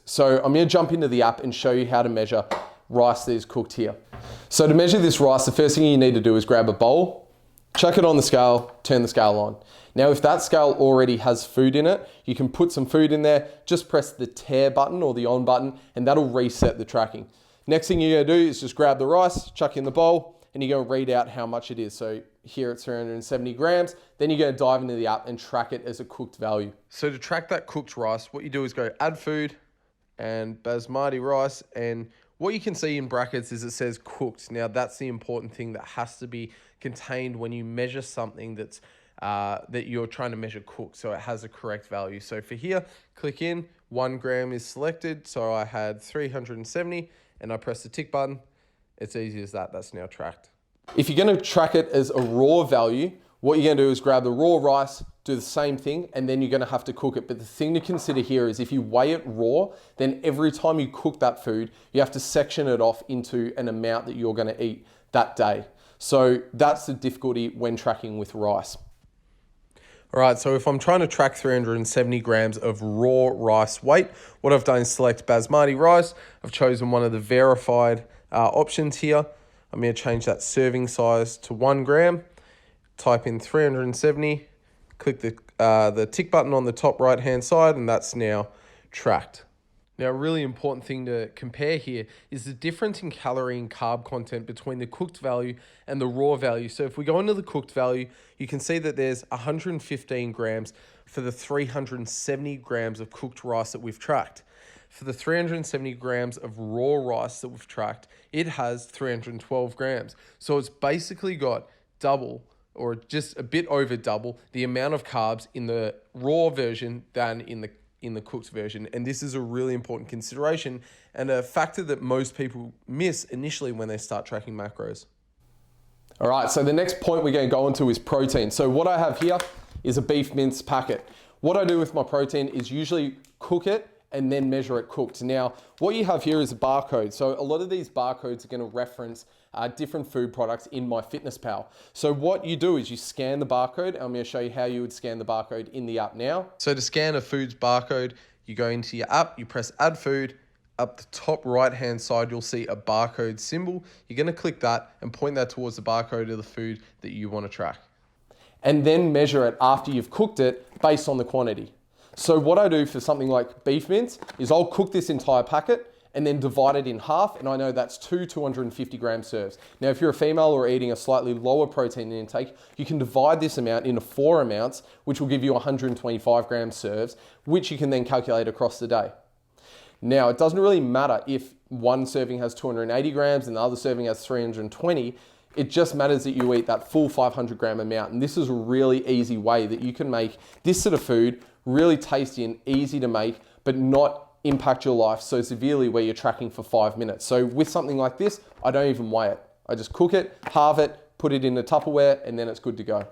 So I'm gonna jump into the app and show you how to measure rice that is cooked here. So to measure this rice, the first thing you need to do is grab a bowl, chuck it on the scale, turn the scale on. Now, if that scale already has food in it, you can put some food in there, just press the tear button or the on button, and that'll reset the tracking. Next thing you're gonna do is just grab the rice, chuck in the bowl, and you're gonna read out how much it is. So here it's 370 grams. Then you're gonna dive into the app and track it as a cooked value. So to track that cooked rice, what you do is go add food and basmati rice, and what you can see in brackets is it says cooked. Now that's the important thing that has to be contained when you measure something that's that you're trying to measure cooked, so it has a correct value. So for here, click in, 1 gram is selected. So I had 370 and I press the tick button. It's easy as that, that's now tracked. If you're gonna track it as a raw value, what you're gonna do is grab the raw rice, do the same thing, and then you're gonna have to cook it. But the thing to consider here is if you weigh it raw, then every time you cook that food, you have to section it off into an amount that you're gonna eat that day. So that's the difficulty when tracking with rice. All right, so if I'm trying to track 370 grams of raw rice weight, what I've done is select basmati rice. I've chosen one of the verified options here. I'm gonna change that serving size to 1 gram, type in 370, click the tick button on the top right-hand side, and that's now tracked. Now, a really important thing to compare here is the difference in calorie and carb content between the cooked value and the raw value. So if we go into the cooked value, you can see that there's 115 grams for the 370 grams of cooked rice that we've tracked. For the 370 grams of raw rice that we've tracked, it has 312 grams. So it's basically got double, or just a bit over double, the amount of carbs in the raw version than in the cooked version. And this is a really important consideration and a factor that most people miss initially when they start tracking macros. All right, so the next point we're going to go into is protein. So what I have here is a beef mince packet. What I do with my protein is usually cook it and then measure it cooked. Now, what you have here is a barcode. So a lot of these barcodes are going to reference different food products in MyFitnessPal. So what you do is you scan the barcode, and I'm going to show you how you would scan the barcode in the app now. So to scan a food's barcode, you go into your app, you press add food. Up the top right-hand side, you'll see a barcode symbol. You're going to click that and point that towards the barcode of the food that you want to track. And then measure it after you've cooked it based on the quantity. So what I do for something like beef mince is I'll cook this entire packet and then divide it in half, and I know that's 250 gram serves. Now, if you're a female or eating a slightly lower protein intake, you can divide this amount into 4 amounts, which will give you 125 gram serves, which you can then calculate across the day. Now, it doesn't really matter if one serving has 280 grams and the other serving has 320. It just matters that you eat that full 500 gram amount. And this is a really easy way that you can make this sort of food really tasty and easy to make, but not impact your life so severely where you're tracking for 5 minutes. So with something like this, I don't even weigh it. I just cook it, halve it, put it in a Tupperware, and then it's good to go.